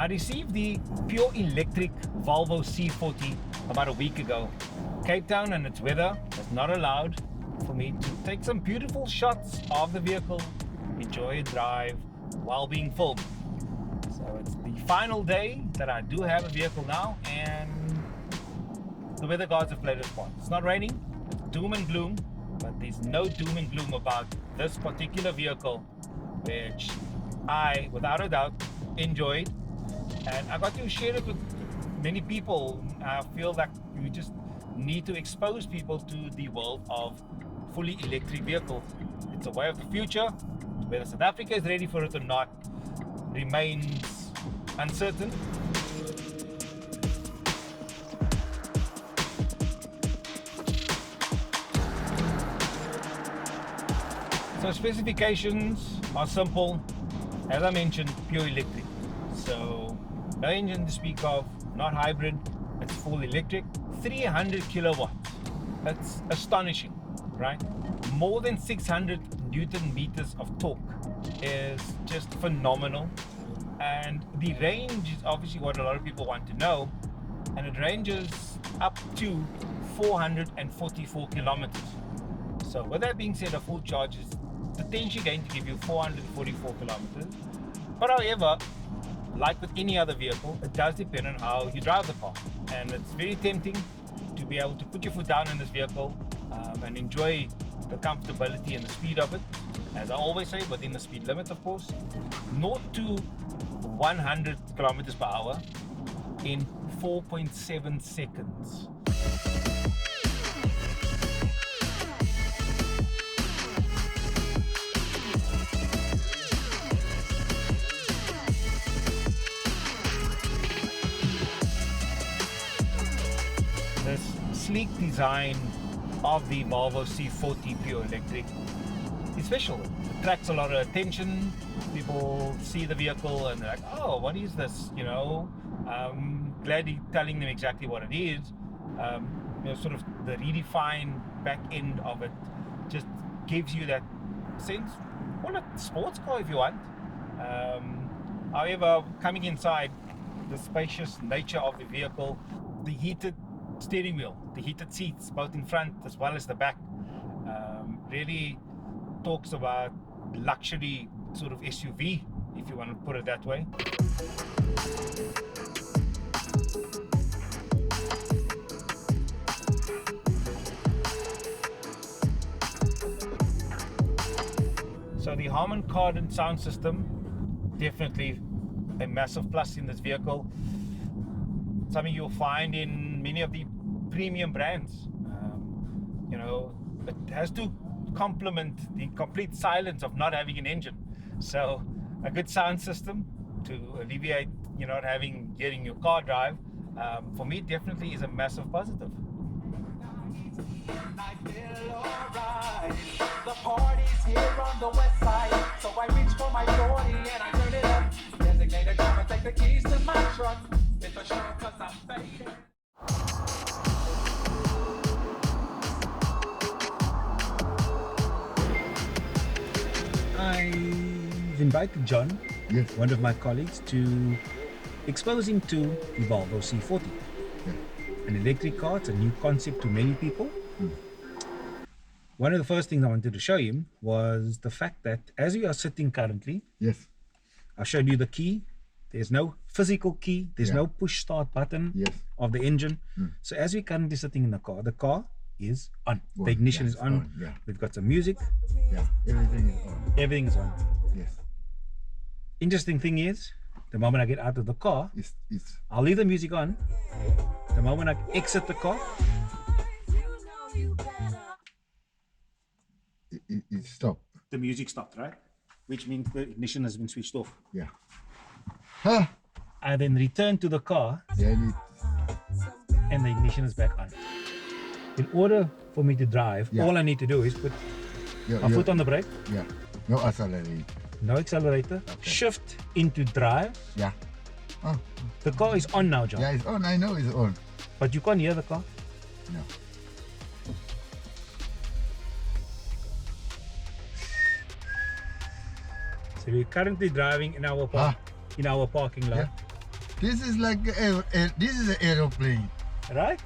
I received the pure electric Volvo C40 about a week ago. Cape Town and its weather has not allowed for me to take some beautiful shots of the vehicle, enjoy a drive while being filmed. So it's the final day that I do have a vehicle now, and the weather gods have played a part. It's not raining, it's doom and gloom, but there's no doom and gloom about this particular vehicle, which I, without a doubt, enjoyed. And I got to share it with many people. I feel that you just need to expose people to the world of fully electric vehicles. It's a way of the future. Whether South Africa is ready for it or not remains uncertain. So specifications are simple. As I mentioned, pure electric. So no engine to speak of, not hybrid, it's full electric, 300 kilowatts. That's astonishing, right? More than 600 Newton meters of torque is just phenomenal. And the range is obviously what a lot of people want to know. And it ranges up to 444 kilometers. So with that being said, a full charge is potentially going to give you 444 kilometers. But however, like with any other vehicle, it does depend on how you drive the car. And it's very tempting to be able to put your foot down in this vehicle and enjoy the comfortability and the speed of it. As I always say, within the speed limit, of course. 0 to 100 kilometers per hour in 4.7 seconds. This sleek design of the Volvo C40 Pure Electric is special. It attracts a lot of attention. People see the vehicle and they're like, oh, what is this? You know, glad you're telling them exactly what it is. You know, sort of the redefined back end of it just gives you that sense. Call it sports car if you want. However, coming inside, the spacious nature of the vehicle, the heated steering wheel, the heated seats, both in front as well as the back, really talks about luxury sort of SUV, if you want to put it that way. So the Harman Kardon sound system, definitely a massive plus in this vehicle. Something you'll find in many of the premium brands. You know, it has to complement the complete silence of not having an engine. So a good sound system to alleviate you not hearing your car drive, for me definitely is a massive positive. The party's here on the west side, so I reach for my 40 and I turn it up. Designated driver, take the keys to my truck. It's a show 'cause I'm faded. I've invited John, Yes. one of my colleagues, to expose him to the Volvo C40. Yeah. An electric car, it's a new concept to many people. Mm. One of the first things I wanted to show him was the fact that as we are sitting currently, Yes. I showed you the key. There's no physical key. There's Yeah. no push start button Yes. of the engine. Mm. So as we're currently sitting in the car is on. On, The ignition yes, is on. yeah. We've got some music. Yeah. Everything is on. Everything is on. Yes. Interesting thing is, the moment I get out of the car, It's I'll leave the music on. The moment I exit the car, it stopped. the music stopped, right? Which means the ignition has been switched off. Yeah. Huh? I then return to the car Then and the ignition is back on. In order for me to drive, Yeah. all I need to do is put my foot on the brake, Yeah. No accelerate. no accelerator, Okay. shift into drive. Yeah. Oh. The car is on now, John, Yeah, it's on. I know it's on. but you can't hear the car. No. So we're currently driving in our parking lot. Yeah. This is like this is an aeroplane. Right?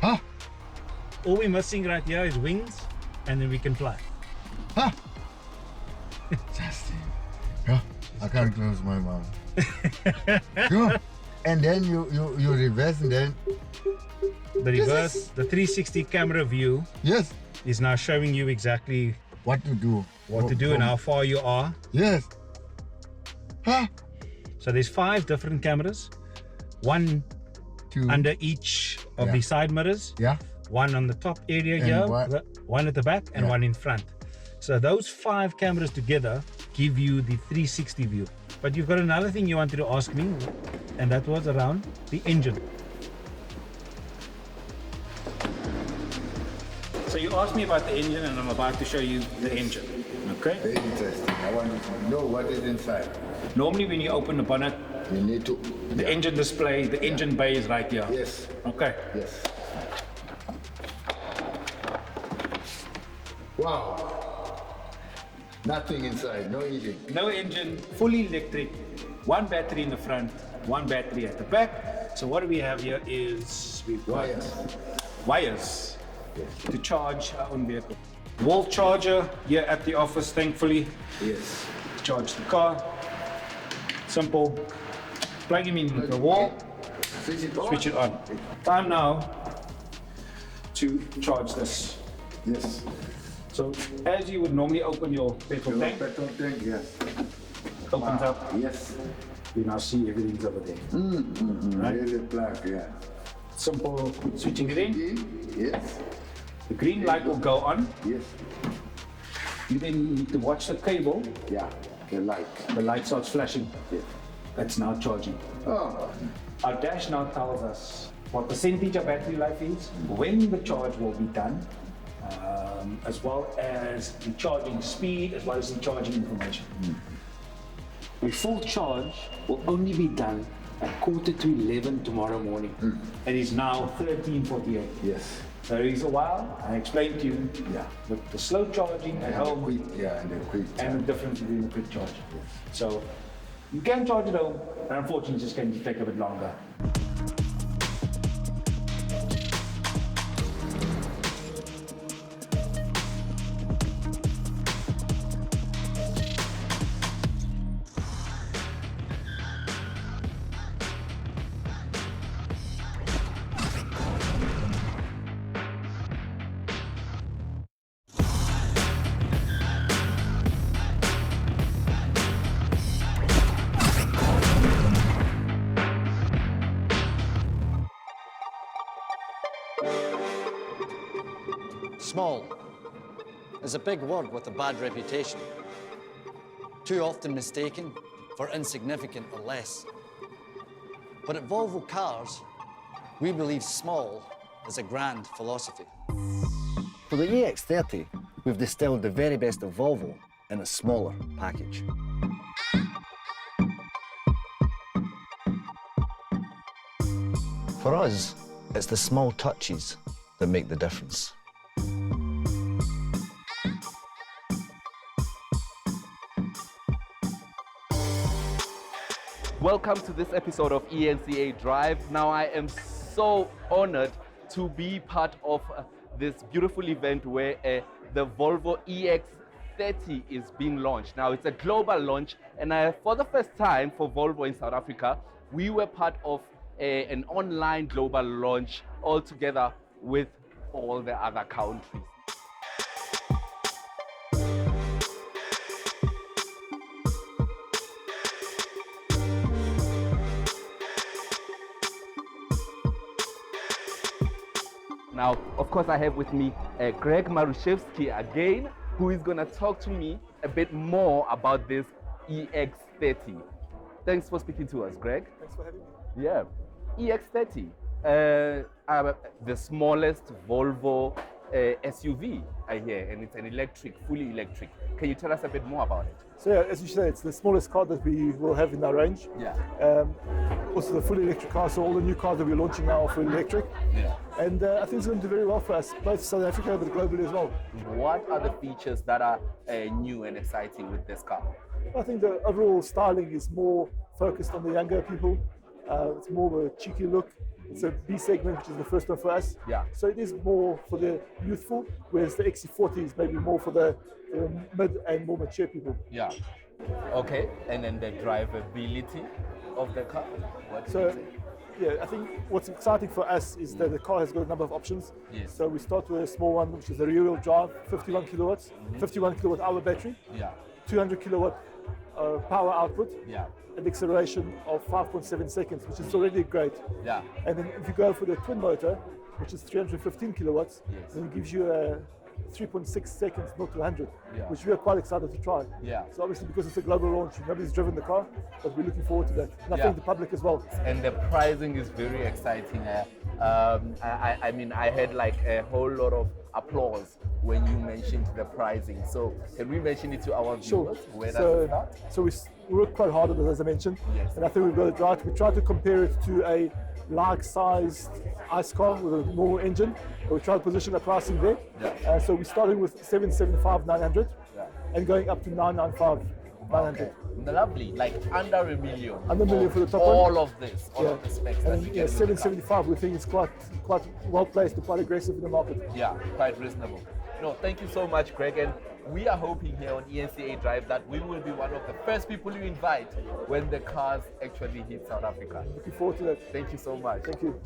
Huh? All we're missing right here is wings, and then we can fly. Huh? Justin. Yeah, I can't close my mouth. Sure. And then you reverse and then The reverse, the 360 camera view yes, is now showing you exactly what to do. what to do and how far you are. Yes. Huh? So there's 5 different cameras, one Two. under each of the side mirrors, Yeah. one on the top area And here, one at the back, and Yeah. one in front. So those 5 cameras together give you the 360 view. But you've got another thing you wanted to ask me, and that was around the engine. So you asked me about the engine, and I'm about to show you the engine. Okay? Very interesting. I want to know what is inside. Normally when you open the bonnet, You need to. the engine display, the engine bay is right here. Yes. Okay. Yes. Wow. Nothing inside. No engine. No engine, fully electric, one battery in the front, one battery at the back. So what we have here is we've got wires to charge our own vehicle. Wall charger here at the office, thankfully, Yes. to charge the car. Simple. Plug him into the wall, Switch it on. switch it on. Time now to charge this. Yes. So as you would normally open your petrol tank, Petrol tank. Yes. opens up, Yes. you now see everything's over there. Right? Here's the plug. Yeah. Simple switching it in. Yes. The green light will go on. Yes. You then need to watch the cable. Yeah. The light. The light starts flashing. Yes. That's now charging. Oh. Our dash now tells us what percentage of battery life is, when the charge will be done, as well as the charging speed, as well as the charging information. The full charge will only be done at 11:15 tomorrow morning. It is now 13:48. Yes. So it is a while. I explained to you Yeah. the slow charging at home Quick. Yeah. And the quick. and the difference between the quick charge. So you can charge at home, but unfortunately it's just going to take a bit longer. Small is a big word with a bad reputation, too often mistaken for insignificant or less. But at Volvo Cars, we believe small is a grand philosophy. For the EX30, we've distilled the very best of Volvo in a smaller package. For us, it's the small touches that make the difference. Welcome to this episode of ENCA Drive. Now I am so honored to be part of this beautiful event where the Volvo EX30 is being launched. Now it's a global launch, and for the first time for Volvo in South Africa, we were part of an online global launch all together with all the other countries. Now, of course, I have with me Greg Maruszewski again, who is going to talk to me a bit more about this EX30. Thanks for speaking to us, Greg. Thanks for having me. Yeah, EX30, the smallest Volvo SUV, I hear, and it's an electric, fully electric. Can you tell us a bit more about it? So yeah, as you said, it's the smallest car that we will have in our range. Yeah. Also the fully electric car, so all the new cars that we're launching now are fully electric. Yeah. And I think it's going to do very well for us, both South Africa but globally as well. What are the features that are new and exciting with this car? I think the overall styling is more focused on the younger people. It's more of a cheeky look. It's a B segment, which is the first one for us. Yeah. So it is more for the youthful, whereas the XC40 is maybe more for the mid and more mature people. Yeah. Okay. And then the drivability of the car. What do you So, say? yeah, I think what's exciting for us is that the car has got a number of options. Yes. So we start with a small one, which is a rear-wheel drive, 51 kilowatts, 51 kilowatt hour battery, Yeah. 200 kilowatt power output, Yeah. an acceleration of 5.7 seconds, which is already great. Yeah. And then if you go for the twin motor, which is 315 kilowatts, Yes. then it gives you a 3.6 seconds, 0 to 100, Yeah. which we are quite excited to try. Yeah. So obviously because it's a global launch, nobody's driven the car, but we're looking forward to that. And I Yeah. think the public as well. And the pricing is very exciting. I mean, I had like a whole lot of applause when you mentioned the pricing. So can we mention it to our Sure. viewers? Where does it start? So we work quite hard on it, as I mentioned. Yes. And I think we've got it right. We try to compare it to a like-sized ICE car with a normal engine. And we try to position the pricing there. Yeah. So we're starting with 775 900 Yeah. and going up to 995 900. Lovely, like under a million. Under a million for the top all one. of this, all of the specs that And we yeah, get. in the car. 775 we think is quite well placed and quite aggressive in the market. Yeah, quite reasonable. No, thank you so much, Greg. And we are hoping here on ENCA Drive that we will be one of the first people you invite when the cars actually hit South Africa. Looking forward to that. Thank you so much. Thank you.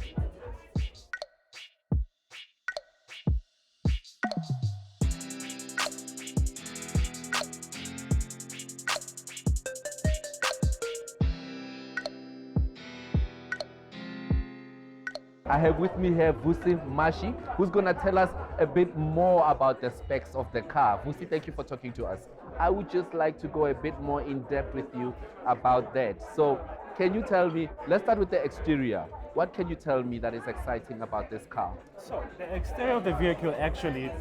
I have with me here Vusi Mashi, who's going to tell us a bit more about the specs of the car. Vusi, thank you for talking to us. I would just like to go a bit more in depth with you about that. So can you tell me, let's start with the exterior. What can you tell me that is exciting about this car? So the exterior of the vehicle actually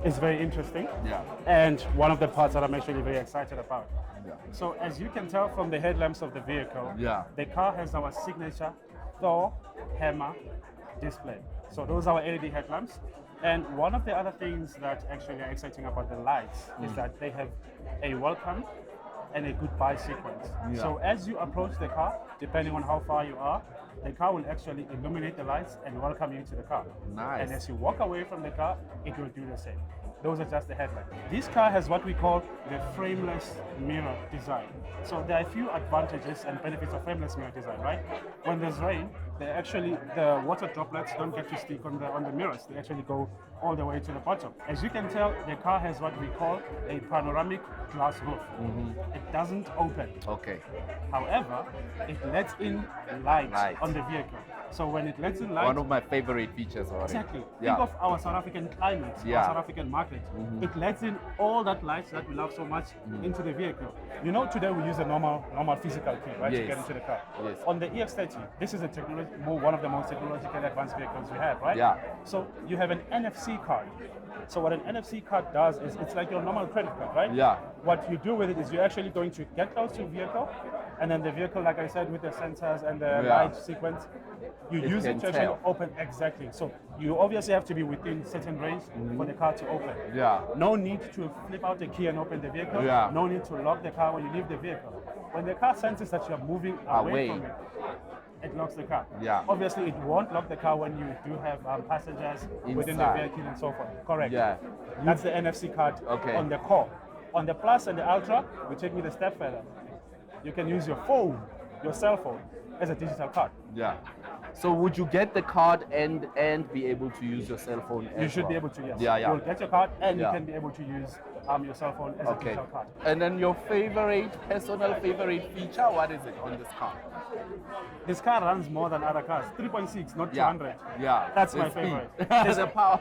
is very interesting. Yeah. And one of the parts that I'm actually very excited about. Yeah. So as you can tell from the headlamps of the vehicle, Yeah. the car has our signature Thor hammer display. So those are our LED headlamps. And one of the other things that actually are exciting about the lights is that they have a welcome and a goodbye sequence. Yeah. So as you approach the car, depending on how far you are, the car will actually illuminate the lights and welcome you to the car. Nice. And as you walk away from the car, it will do the same. Those are just the headlights. This car has what we call the frameless mirror design. So there are a few advantages and benefits of frameless mirror design, right? When there's rain, the water droplets don't get to stick on the mirrors. They actually go all the way to the bottom. As you can tell, the car has what we call a panoramic glass roof. It doesn't open. Okay. However, it lets in light Light. on the vehicle. So when it lets in light, One of my favorite features already. exactly. Yeah. Think of our South African climate, Yeah. our South African market. It lets in all that light that we love so much into the vehicle. You know, today we use a normal physical key, right, to Yes. get into the car. Yes. On the EX30, this is a one of the most technologically advanced vehicles we have, right? Yeah. So you have an NFC card. So what an NFC card does is it's like your normal credit card, right? Yeah. What you do with it is you're actually going to get close to the vehicle, and then the vehicle, like I said, with the sensors and the Yeah. light sequence, you It use can it to actually tell. open exactly. So you obviously have to be within certain range for the car to open. Yeah. No need to flip out the key and open the vehicle. Yeah. No need to lock the car when you leave the vehicle. When the car senses that you're moving away, Away. from it locks the car. Yeah. Obviously, it won't lock the car when you do have passengers within the Inside. vehicle and so forth. Correct. Yeah. That's the NFC card Okay. on the core. On the Plus and the Ultra, we take it a step further. You can use your phone, your cell phone, as a digital card. Yeah. So would you get the card and be able to use your cell phone? You as should be well? able to, yes. Yeah, yeah. You'll get your card and Yeah. you can be able to use your cell phone as a Okay. digital card. And then your personal favorite feature, what is it on this car? This car runs more than other cars. 3.6, not 200. Yeah. That's the my speed. favorite. the power.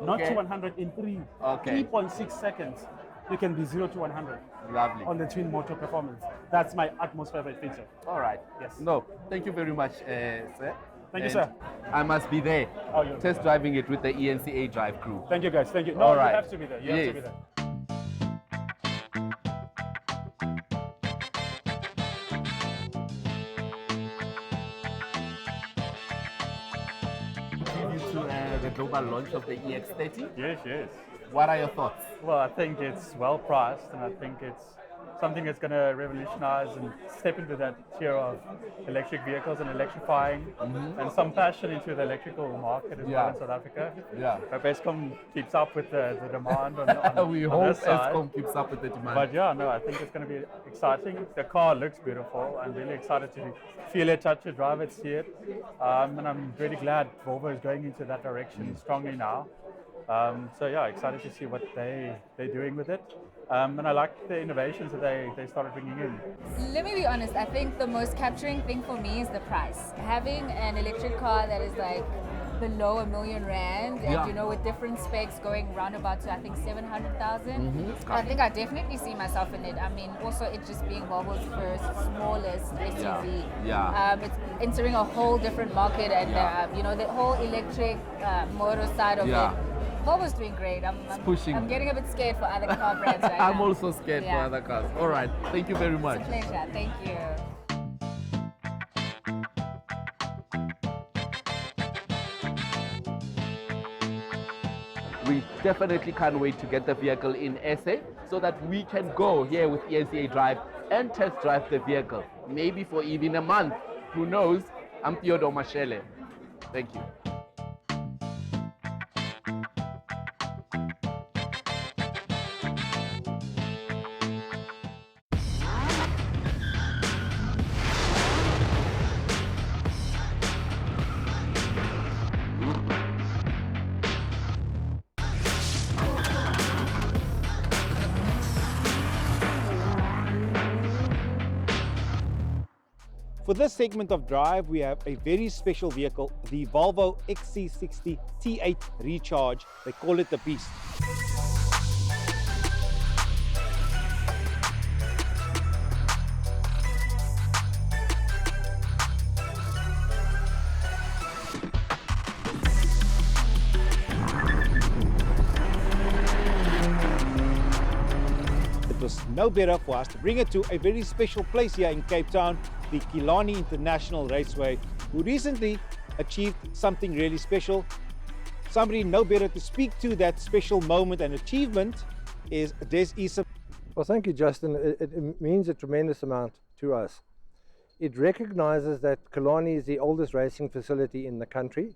Not Okay. to 100 in Okay. 3.6 seconds. You can be 0 to 100 Lovely. on the twin motor performance. That's my utmost favorite feature. All right. Yes. No, thank you very much, sir. Thank you, And sir. I must be there, Oh, you're test driving it with the ENCA Drive crew. Thank you, guys. Thank you. No, All right. you have to be there. You have to be Yes. there. Preview to the global launch of the EX30. Yes, yes. What are your thoughts? Well, I think it's well priced and I think it's something that's going to revolutionize and step into that tier of electric vehicles and electrifying, and some passion into the electrical market as well in South Africa. Yeah. Hope Eskom keeps up with the demand on We on hope this side. Eskom keeps up with the demand. But yeah, no, I think it's going to be exciting. The car looks beautiful. I'm really excited to feel it, touch it, drive it, see it. And I'm really glad Volvo is going into that direction strongly now. So yeah, excited to see what they're doing with it. And I like the innovations that they started bringing in. Let me be honest, I think the most capturing thing for me is the price. Having an electric car that is like below R1 million, and you know, with different specs going roundabout to I think 700,000. I think I definitely see myself in it. I mean, also it just being Volvo's first smallest SUV. It's entering a whole different market, and you know, the whole electric motor side of it. Volvo's doing great. I'm pushing. I'm getting a bit scared for other car brands right now. I'm also scared for other cars. All right, thank you very much. It's a pleasure. Thank you. We definitely can't wait to get the vehicle in SA so that we can go here with ENCA Drive and test drive the vehicle. Maybe for even a month. Who knows? I'm Theodore Mashele. Thank you. For this segment of Drive, we have a very special vehicle, the Volvo XC60 T8 Recharge. They call it the Beast. It was no better for us to bring it to a very special place here in Cape Town, the Killarney International Raceway, who recently achieved something really special. Somebody no better to speak to that special moment and achievement is Des Esom. Well, thank you, Justin. It means a tremendous amount to us. It recognizes that Killarney is the oldest racing facility in the country,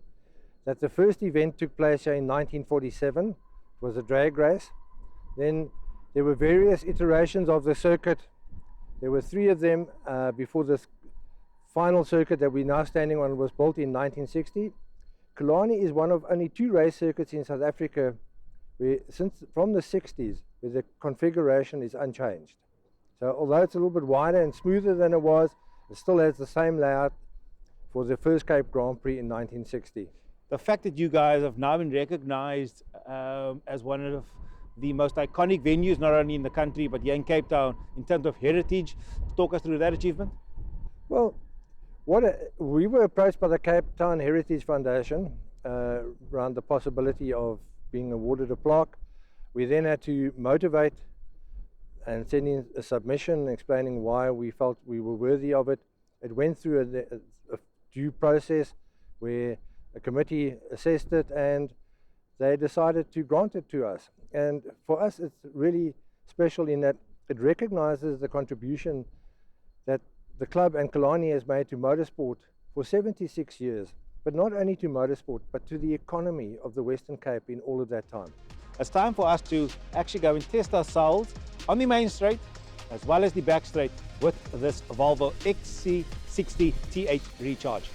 that the first event took place here in 1947. It was a drag race. Then there were various iterations of the circuit. There were 3 of them before this final circuit that we're now standing on was built in 1960. Killarney is one of only 2 race circuits in South Africa where, from the 60s, where the configuration is unchanged. So although it's a little bit wider and smoother than it was, it still has the same layout for the first Cape Grand Prix in 1960. The fact that you guys have now been recognized as one of the most iconic venues, not only in the country, but here in Cape Town, in terms of heritage. Talk us through that achievement. Well, we were approached by the Cape Town Heritage Foundation around the possibility of being awarded a plaque. We then had to motivate and send in a submission explaining why we felt we were worthy of it. It went through a due process where a committee assessed it and they decided to grant it to us. And for us, it's really special in that it recognizes the contribution that the club and Killarney has made to motorsport for 76 years, but not only to motorsport, but to the economy of the Western Cape in all of that time. It's time for us to actually go and test ourselves on the main straight, as well as the back straight, with this Volvo XC60 T8 Recharge.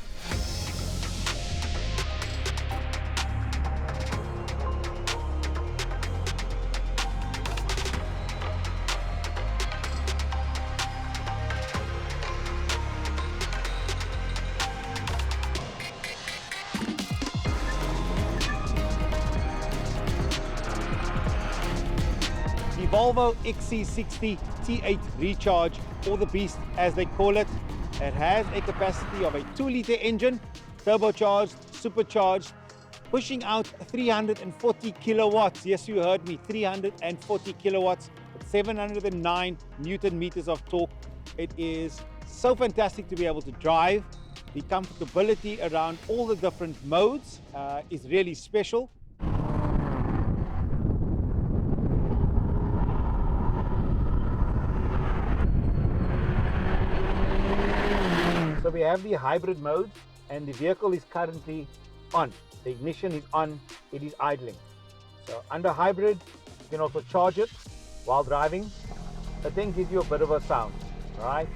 Volvo XC60 T8 Recharge, or the Beast as they call it. It has a capacity of a 2-litre engine, turbocharged, supercharged, pushing out 340 kilowatts. Yes, you heard me, 340 kilowatts, 709 Newton meters of torque. It is so fantastic to be able to drive. The comfortability around all the different modes is really special. we have the hybrid mode, and the vehicle is currently on. The ignition is on, it is idling. So under hybrid, you can also charge it while driving. It then gives you a bit of a sound, right?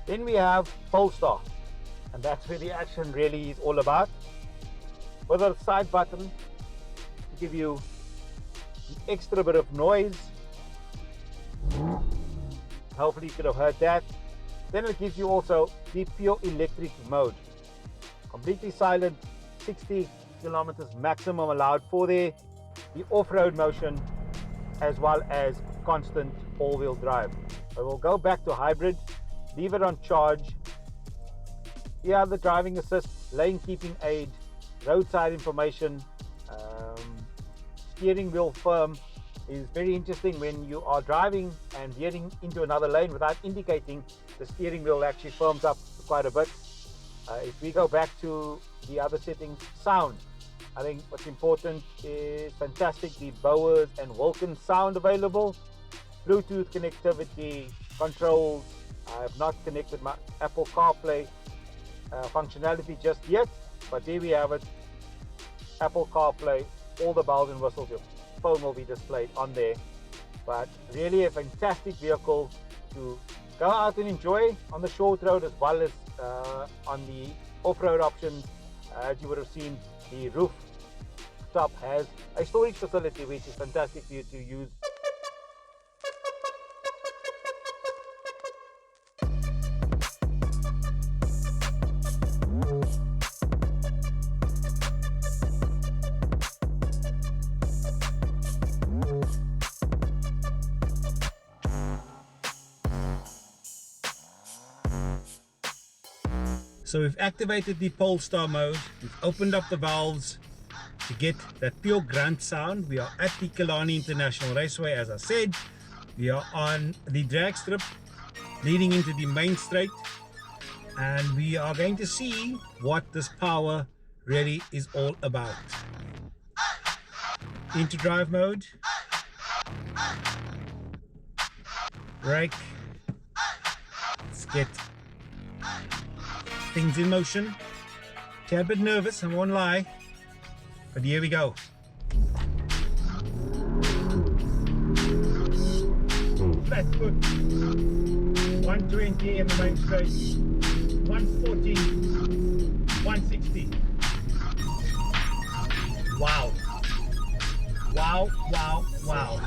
Then we have Polestar, and that's where the action really is all about. With a side button to give you an extra bit of noise. Hopefully you could have heard that. Then it gives you also the pure electric mode. Completely silent, 60 kilometers maximum allowed for there. The off-road motion as well as constant all-wheel drive. I will go back to hybrid, leave it on charge. Here the driving assist, lane keeping aid, roadside information, steering wheel firm is very interesting. When you are driving and veering into another lane without indicating, the steering wheel actually firms up quite a bit. If we go back to the other settings, sound, I think what's important is fantastic, the Bowers and Wilkins sound available, Bluetooth connectivity, controls. I have not connected my Apple CarPlay functionality just yet, but there we have it. Apple CarPlay, all the bells and whistles. Your phone will be displayed on there. But really a fantastic vehicle to go out and enjoy on the short road as well as on the off-road options. As you would have seen, the rooftop has a storage facility which is fantastic for you to use. So we've activated the Polestar mode, we've opened up the valves to get that pure grunt sound. We are at the Killarney International Raceway, as I said. We are on the drag strip leading into the main straight, and we are going to see what this power really is all about. Into drive mode, brake, let's get things in motion. A bit nervous, I won't lie, but here we go. Flat foot, 120 in the main straight, 140, 160. Wow. Wow, wow, wow.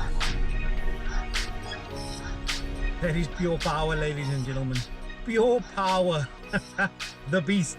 That is pure power, ladies and gentlemen. Pure power. The beast.